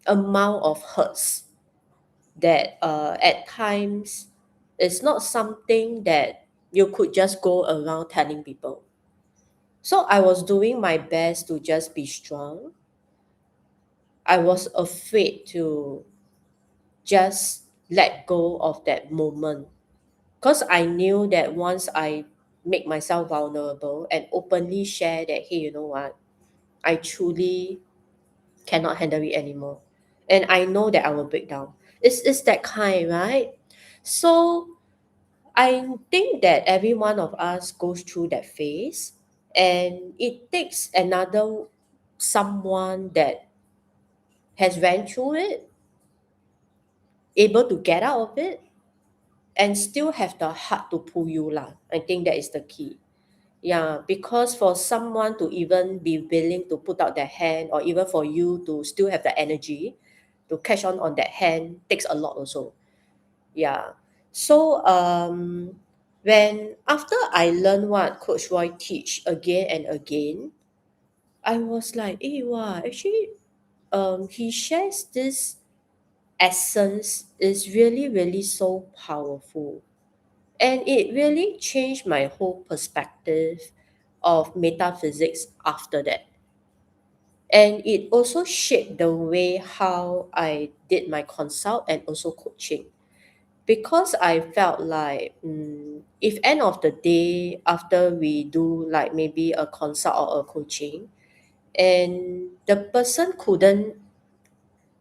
amount of hurts that at times it's not something that you could just go around telling people. So I was doing my best to just be strong. I was afraid to just let go of that moment because I knew that once I make myself vulnerable and openly share that, hey, you know what, I truly cannot handle it anymore. And I know that I will break down. It's that kind, right? So I think that every one of us goes through that phase, and it takes another someone that has ran through it, able to get out of it, and still have the heart to pull you lah. I think that is the key. Yeah, because for someone to even be willing to put out their hand, or even for you to still have the energy to catch on that hand, takes a lot also. Yeah. So when after I learned what Coach Roy teach again and again, I was like, hey, wow, actually he shares this essence is really, really so powerful. And it really changed my whole perspective of metaphysics after that. And it also shaped the way how I did my consult and also coaching. Because I felt like if end of the day after we do like maybe a consult or a coaching, and the person couldn't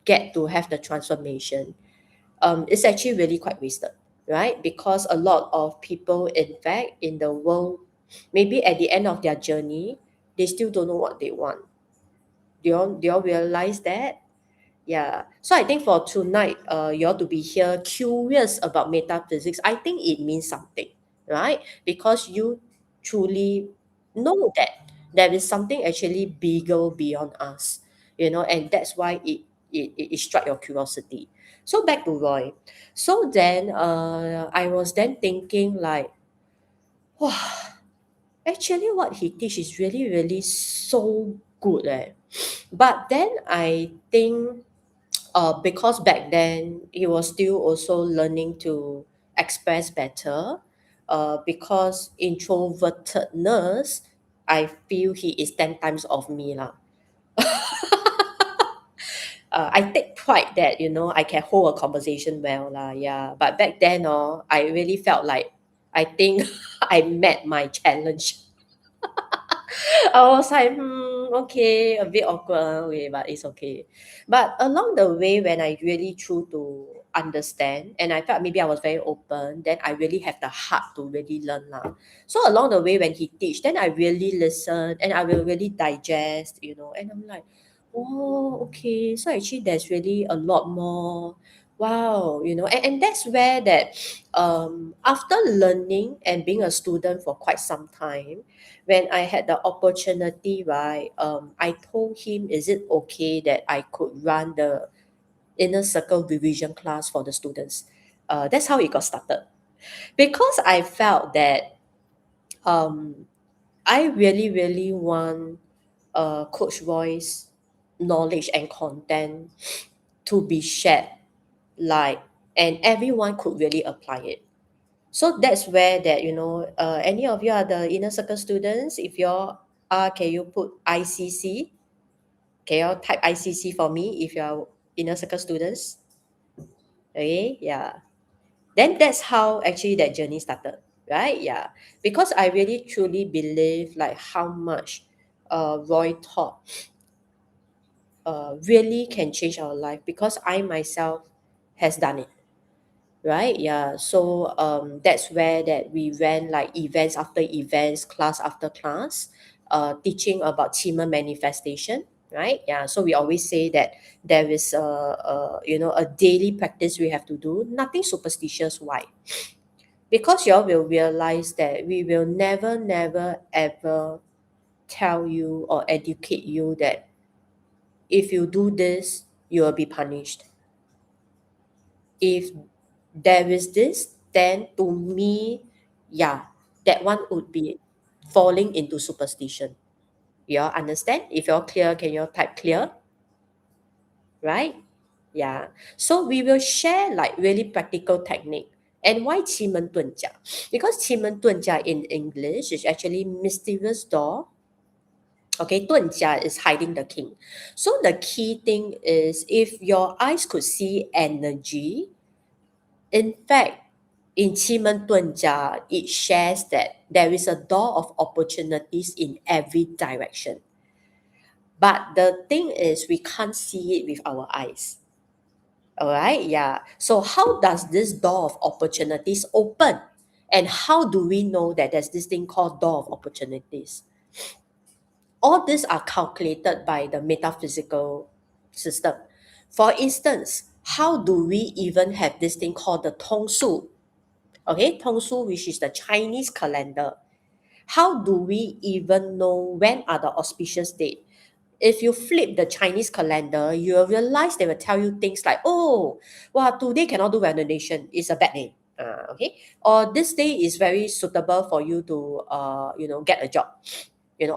get to have the transformation, it's actually really quite wasted, right? Because a lot of people, in fact, in the world, maybe at the end of their journey, they still don't know what they want. Do you all realize that? Yeah. So I think for tonight, you ought to be here curious about metaphysics. I think it means something, right? Because you truly know that there is something actually bigger beyond us, and that's why it struck your curiosity. So back to Roy. So then I was then thinking like, wow, actually what he teach is really, really so good eh. But then I think because back then he was still also learning to express better. Because introvertedness, I feel he is 10 times of me lah. I take pride that I can hold a conversation well lah. Yeah, but back then, I really felt like I think I met my challenge. I was like, okay, a bit awkward, okay, but it's okay. But along the way, when I really true to understand, and I felt maybe I was very open, then I really have the heart to really learn lah. So along the way, when he teach, then I really listen and I will really digest, and I'm like, oh, okay. So actually, there's really a lot more. Wow, and that's where that after learning and being a student for quite some time, when I had the opportunity, right, I told him, is it okay that I could run the inner circle revision class for the students? That's how it got started. Because I felt that um, I really, really want Coach Roy's knowledge and content to be shared, like, and everyone could really apply it. So that's where that any of you are the inner circle students. If you're can you put ICC? Can you type ICC for me if you're inner circle students? Okay, yeah. Then that's how actually that journey started, right? Yeah, because I really truly believe like how much Roy taught really can change our life, because I myself has done it. Right, yeah, so that's where that we ran like events after events, class after class, teaching about qimendunjia manifestation, right? Yeah, so we always say that there is a daily practice we have to do, nothing superstitious. Why? Because you all will realize that we will never ever tell you or educate you that if you do this you will be punished. If there is this, then to me, yeah, that one would be falling into superstition. You all understand? If you're clear, can you all type clear? Right? Yeah. So we will share like really practical technique. And why Qi Men Dun Jia? Because Qi Men Dun Jia in English is actually mysterious door. Okay, Dun Jia is hiding the king. So the key thing is, if your eyes could see energy, in fact, in Qi Dun Jia, it shares that there is a door of opportunities in every direction. But the thing is, we can't see it with our eyes. All right, yeah. So, how does this door of opportunities open? And how do we know that there's this thing called door of opportunities? All these are calculated by the metaphysical system. For instance, how do we even have this thing called the Tong Su? Okay, Tong Su, which is the Chinese calendar. How do we even know when are the auspicious date? If you flip the Chinese calendar, you will realize they will tell you things like, oh, well, today cannot do renovation. It's a bad name. Okay. Or this day is very suitable for you to, get a job.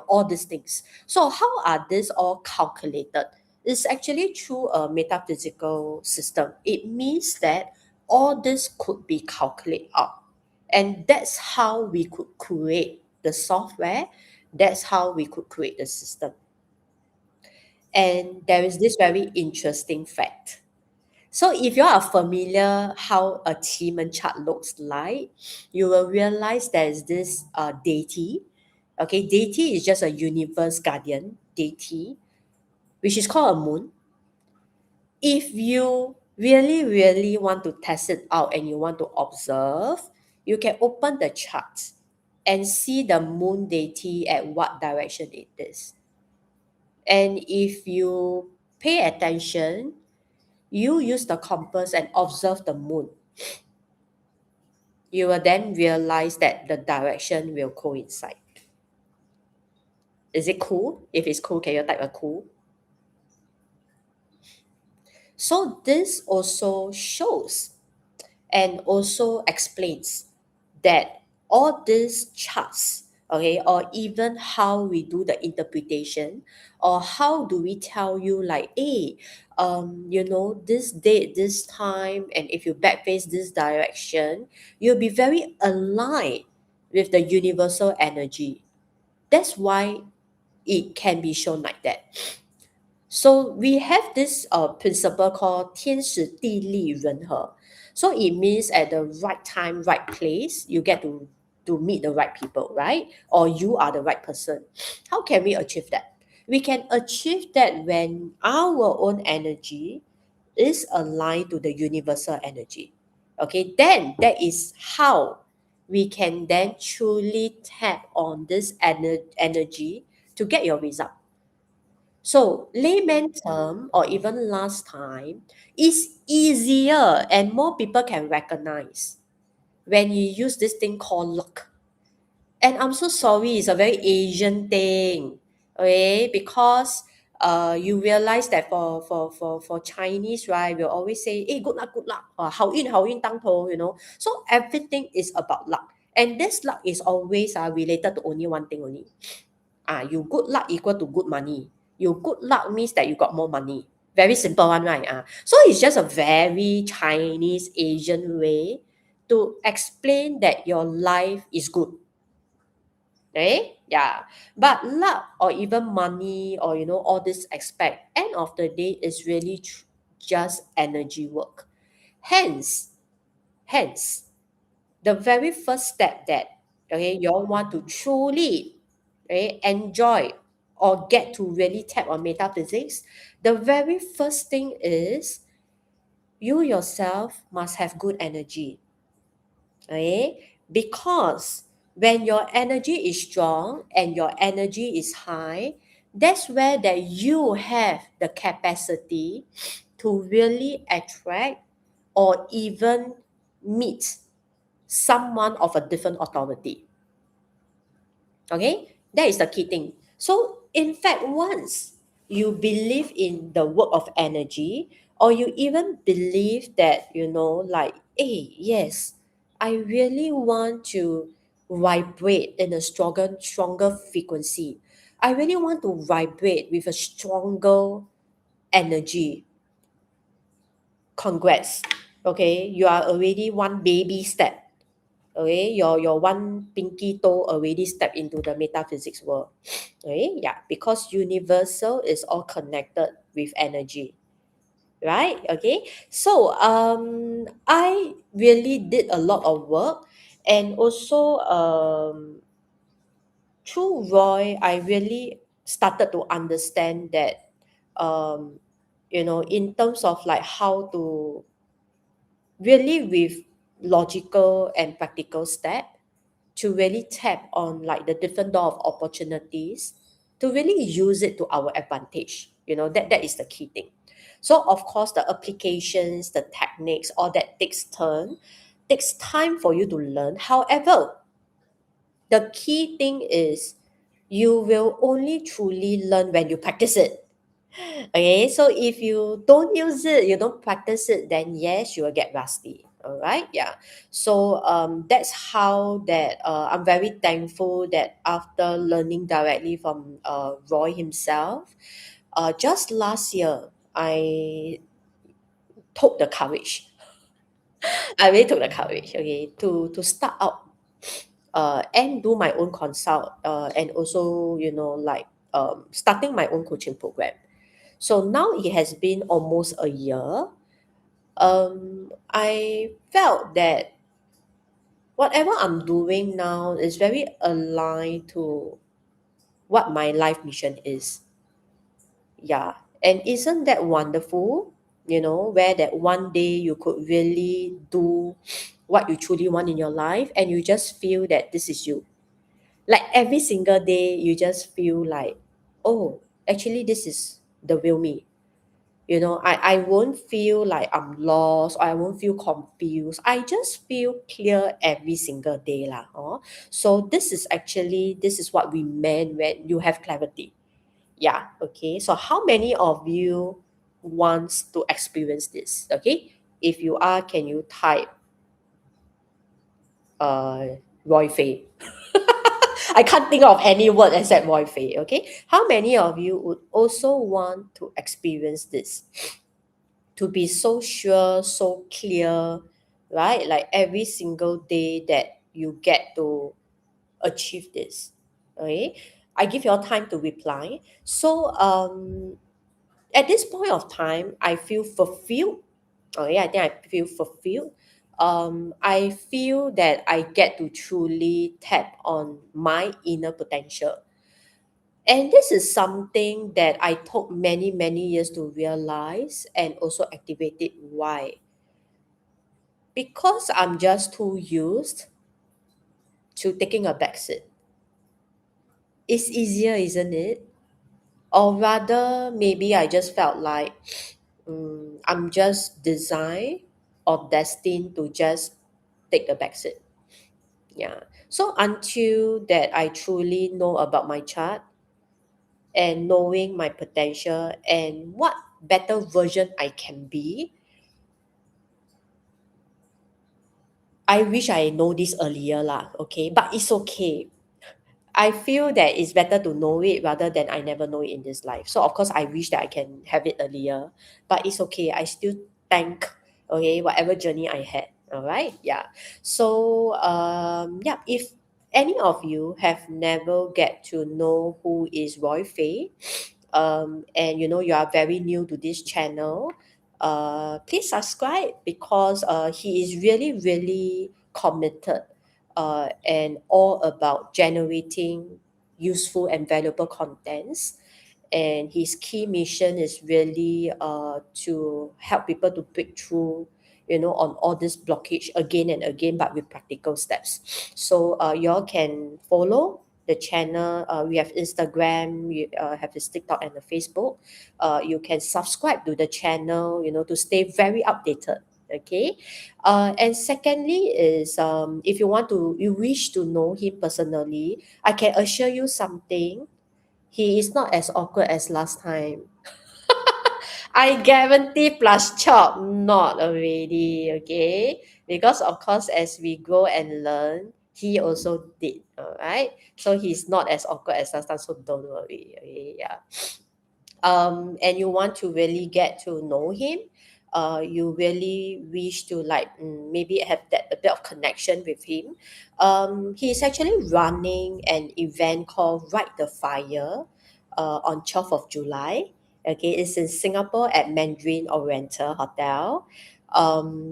All these things. So how are these all calculated? It's actually through a metaphysical system. It means that all this could be calculated out. And that's how we could create the software. That's how we could create the system. And there is this very interesting fact. So if you are familiar how a Qi chart looks like, you will realize there is this deity. Okay, deity is just a universe guardian deity, which is called a moon. If you really, really want to test it out and you want to observe, you can open the chart and see the moon deity at what direction it is. And if you pay attention, you use the compass and observe the moon. You will then realize that the direction will coincide. Is it cool? If it's cool, can you type a cool? So this also shows and also explains that all these charts, okay, or even how we do the interpretation, or how do we tell you like, hey, this date, this time, and if you backface this direction, you'll be very aligned with the universal energy. That's why it can be shown like that. So we have this principle called 天时地利人和. So it means at the right time, right place, you get to meet the right people, right? Or you are the right person. How can we achieve that? We can achieve that when our own energy is aligned to the universal energy. Okay, then that is how we can then truly tap on this energy to get your result. So layman term or even last time is easier and more people can recognize when you use this thing called luck. And I'm so sorry, it's a very Asian thing, okay? Because you realize that for Chinese, right, we'll always say, hey, good luck, or 好运当头, So everything is about luck. And this luck is always related to only one thing only. You good luck equal to good money. You good luck means that you got more money. Very simple one, right? So it's just a very Chinese Asian way to explain that your life is good. Okay? Yeah. But luck or even money or all this aspect, end of the day is really just energy work. Hence, hence, the very first step that you all want to truly enjoy or get to really tap on metaphysics, the very first thing is you yourself must have good energy. Okay? Because when your energy is strong and your energy is high, that's where that you have the capacity to really attract or even meet someone of a different authority. Okay, that is the key thing. So in fact, once you believe in the work of energy, or you even believe that like, hey, yes, I really want to vibrate in a stronger frequency. I really want to vibrate with a stronger energy. Congrats. Okay, you are already one baby step. Okay, your one pinky toe already step into the metaphysics world. Okay, yeah, because universal is all connected with energy, right? Okay, so I really did a lot of work, and also through Roy, I really started to understand that in terms of like how to really with logical and practical step to really tap on like the different door of opportunities to really use it to our advantage. That is the key thing. So of course the applications, the techniques, all that takes time for you to learn. However, the key thing is you will only truly learn when you practice it. Okay, so if you don't use it, you don't practice it, then yes, you will get rusty. All right, yeah. So that's how that I'm very thankful that after learning directly from Roy himself, just last year I took the courage. I really took the courage, okay, to start out and do my own consult and also like starting my own coaching program. So now it has been almost a year. I felt that whatever I'm doing now is very aligned to what my life mission is. Yeah. And isn't that wonderful? Where that one day you could really do what you truly want in your life and you just feel that this is you. Like every single day, you just feel like, oh, actually, this is the real me. I won't feel like I'm lost or I won't feel confused. I just feel clear every single day lah. So this is what we meant when you have clarity. Yeah, okay. So how many of you wants to experience this? Okay. If you are, can you type uh Roy Fay? I can't think of any word except void Phay, okay? How many of you would also want to experience this? To be so sure, so clear, right? Like every single day that you get to achieve this, okay? I give you all time to reply. So at this point of time, I feel fulfilled. Okay, I think I feel fulfilled. I feel that I get to truly tap on my inner potential. And this is something that I took many, many years to realize and also activate it. Why? Because I'm just too used to taking a backseat. It's easier, isn't it? Or rather, maybe I just felt like I'm just designed or destined to just take the backseat. Yeah. So until that I truly know about my chart and knowing my potential and what better version I can be, I wish I know this earlier lah, okay? But it's okay. I feel that it's better to know it rather than I never know it in this life. So of course I wish that I can have it earlier, but it's okay. I still thank, okay, whatever journey I had. All right, yeah. So yeah, if any of you have never get to know who is Roy Fay, and you know you are very new to this channel, please subscribe because he is really really committed and all about generating useful and valuable contents. And his key mission is really to help people to break through, you know, on all this blockage again and again, but with practical steps. So y'all can follow the channel. We have Instagram, we have this TikTok and the Facebook. You can subscribe to the channel, you know, to stay very updated. Okay, and secondly is if you wish to know him personally, I can assure you something. He is not as awkward as last time. I guarantee plus chop not already, okay? Because of course as we grow and learn, he also did, all right? So he's not as awkward as last time, so don't worry, okay? Yeah. And you want to really get to know him, you really wish to like maybe have that a bit of connection with him. He's actually running an event called Ride the Fire on 12th of July. Okay, it's in Singapore at Mandarin Oriental Hotel.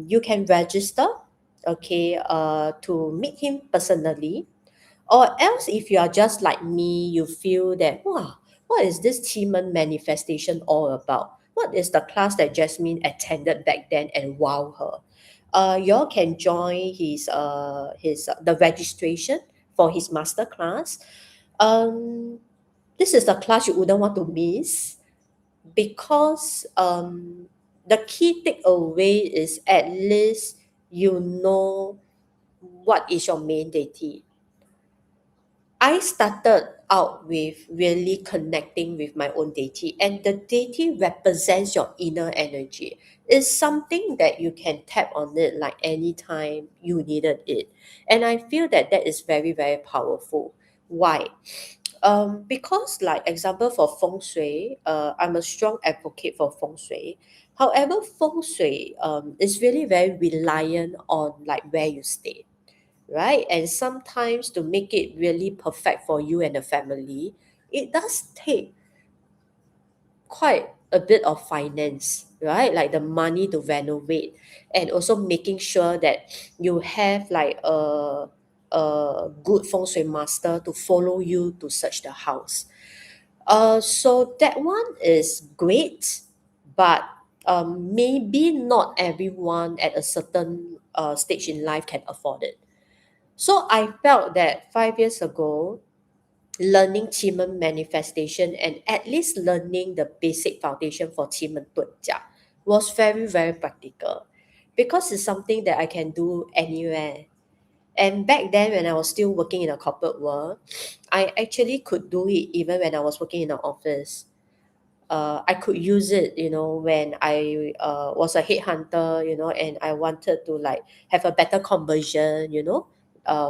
You can register, okay, to meet him personally, or else if you are just like me, you feel that, wow, what is this Qi manifestation all about? What is the class that Jasmine attended back then and wow her? Y'all can join his the registration for his master class. Um, this is the class you wouldn't want to miss because the key takeaway is at least you know what is your main deity. I started out with really connecting with my own deity, and the deity represents your inner energy. It's something that you can tap on it like anytime you needed it. And I feel that that is very, very powerful. Why? Because like example for feng shui, I'm a strong advocate for feng shui. However, feng shui is really very reliant on like where you stay, right? And sometimes to make it really perfect for you and the family, it does take quite a bit of finance, right? Like the money to renovate and also making sure that you have like a good feng shui master to follow you to search the house. So that one is great, but maybe not everyone at a certain stage in life can afford it. So I felt that 5 years ago, learning qimeng manifestation and at least learning the basic foundation for qimendunjia Dun Jia was very, very practical because it's something that I can do anywhere. And back then, when I was still working in a corporate world, I actually could do it even when I was working in an office. I could use it, you know, when I was a headhunter, you know, and I wanted to like have a better conversion, you know,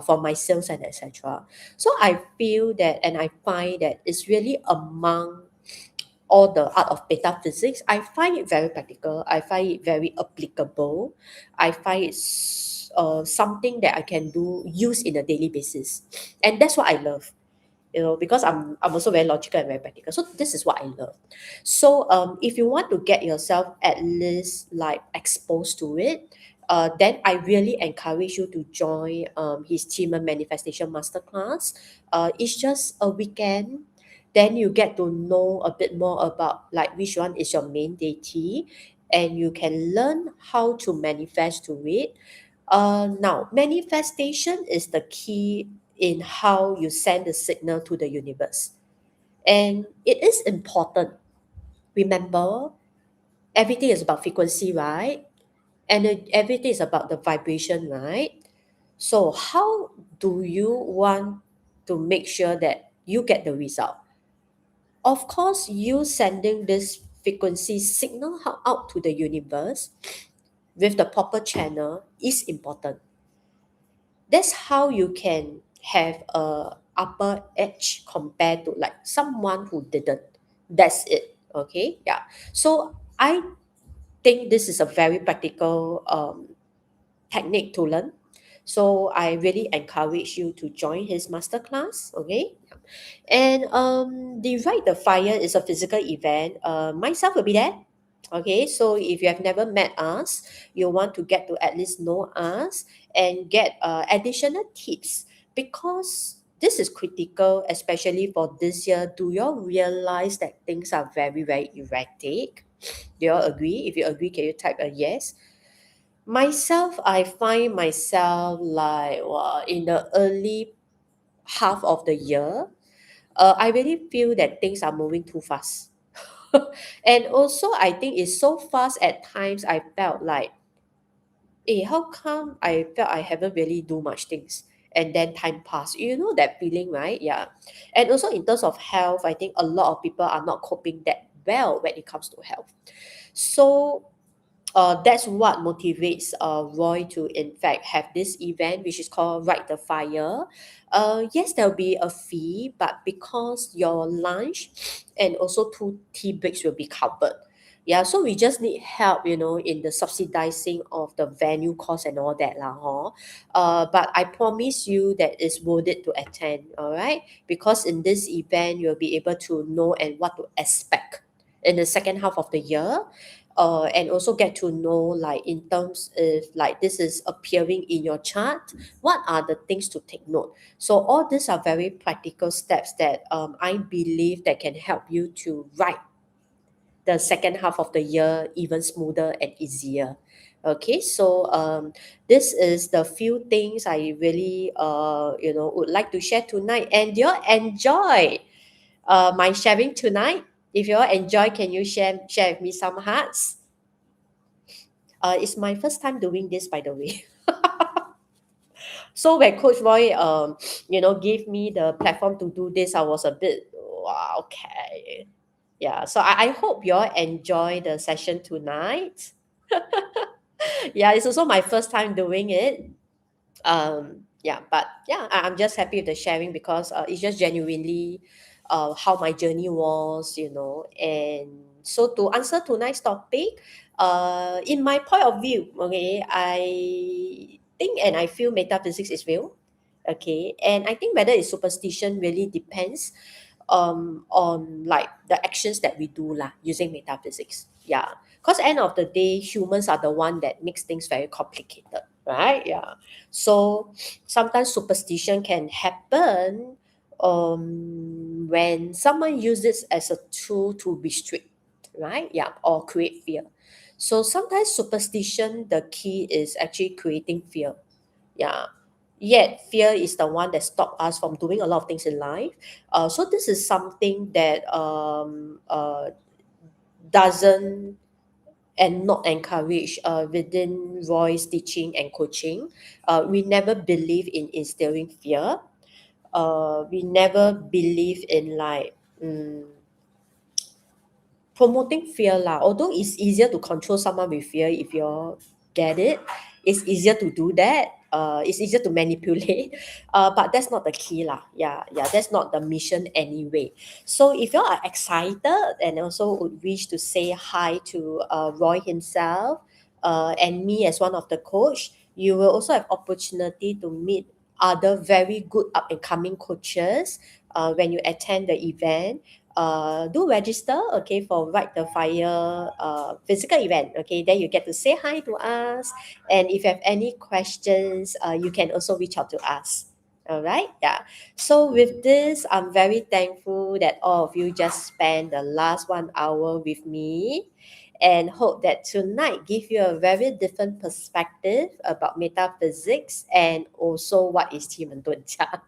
for my sales and etc. So I feel that, and I find that it's really among all the art of metaphysics, I find it very practical. I find it very applicable. I find it's something that I can do use in a daily basis, and that's what I love. Because I'm also very logical and very practical. So this is what I love. So if you want to get yourself at least like exposed to it, then I really encourage you to join his QiMen Manifestation Masterclass. It's just a weekend. Then you get to know a bit more about like which one is your main deity, and you can learn how to manifest to it. Now, manifestation is the key in how you send the signal to the universe. And it is important. Remember, everything is about frequency, right? And everything is about the vibration, right? So, how do you want to make sure that you get the result? Of course, you sending this frequency signal out to the universe with the proper channel is important. That's how you can have a upper edge compared to like someone who didn't. That's it. Okay. Yeah. So I think this is a very practical technique to learn. So I really encourage you to join his masterclass. Okay. And the Ride the Fire is a physical event. Myself will be there. Okay, so if you have never met us, you want to get to at least know us and get additional tips, because this is critical, especially for this year. Do you all realize that things are very, very erratic? Do you all agree? If you agree, can you type a yes? Myself, I find myself like in the early half of the year, I really feel that things are moving too fast. And also, I think it's so fast at times I felt like, how come I felt I haven't really do much things? And then time passed. You know that feeling, right? Yeah. And also in terms of health, I think a lot of people are not coping that well when it comes to health. So that's what motivates Roy to, in fact, have this event, which is called Ride the Fire. Yes, there'll be a fee, but because your lunch and also two tea breaks will be covered. Yeah, so we just need help, in the subsidizing of the venue cost and all that, lah, huh? But I promise you that it's worth it to attend, all right? Because in this event, you'll be able to know and what to expect in the second half of the year, and also get to know like in terms of like this is appearing in your chart, what are the things to take note. So all these are very practical steps that I believe that can help you to write the second half of the year even smoother and easier. Okay, so this is the few things I really would like to share tonight, and you enjoy my sharing tonight. If you all enjoy, can you share with me some hearts? It's my first time doing this, by the way. So when Coach Roy, gave me the platform to do this, I was a bit, wow, okay. Yeah, so I hope you all enjoy the session tonight. Yeah, it's also my first time doing it. Yeah, but yeah, I'm just happy with the sharing, because it's just genuinely how my journey was, and so to answer tonight's topic, in my point of view, okay, I think and I feel metaphysics is real. Okay, and I think whether it's superstition really depends on like the actions that we do lah using metaphysics. Yeah, because end of the day, humans are the one that makes things very complicated, right? Yeah. So sometimes superstition can happen when someone uses as a tool to restrict, right? Yeah, or create fear. So sometimes superstition, the key is actually creating fear. Yeah. Yet fear is the one that stop us from doing a lot of things in life. So this is something that doesn't and not encourage within Roy's teaching and coaching. We never believe in instilling fear. We never believe in like promoting fear lah. Although it's easier to control someone with fear, if you get it, it's easier to do that. it's easier to manipulate. But that's not the key lah. Yeah, yeah, that's not the mission anyway. So if you are excited and also would wish to say hi to Roy himself, and me as one of the coach, you will also have opportunity to meet other very good up and coming coaches when you attend the event. Do register, okay, for Ride the Fire physical event. Okay, then you get to say hi to us, and if you have any questions, you can also reach out to us. All right, yeah. So with this, I'm very thankful that all of you just spent the last 1 hour with me, and hope that tonight give you a very different perspective about metaphysics and also what is Qi Men Dun Jia.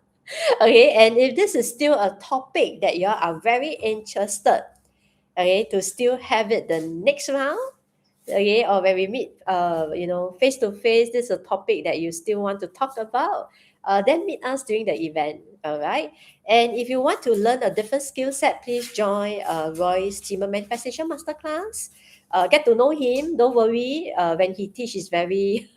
Okay, and if this is still a topic that you are very interested, okay, to still have it the next round, okay, or when we meet face to face, this is a topic that you still want to talk about, then meet us during the event. All right, and if you want to learn a different skill set, please join Roy's Qi Manifestation Masterclass. Get to know him. Don't worry, when he teach is very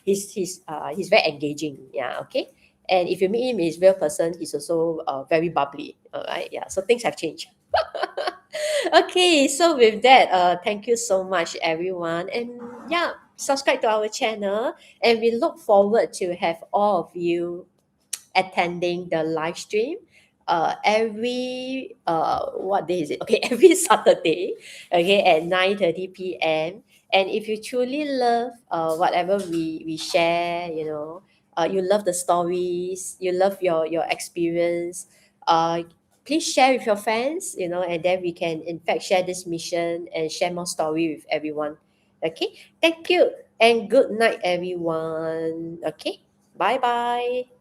he's very engaging. Yeah, okay. And if you meet him, he's real person. He's also very bubbly. All right, yeah. So things have changed. Okay, so with that, thank you so much, everyone, and yeah, subscribe to our channel, and we look forward to have all of you attending the live stream every what day is it, okay, every Saturday, okay, at 9:30 p.m. And if you truly love whatever we share, you love the stories, you love your experience, please share with your friends, and then we can in fact share this mission and share more story with everyone. Okay, thank you and good night, everyone. Okay, bye bye.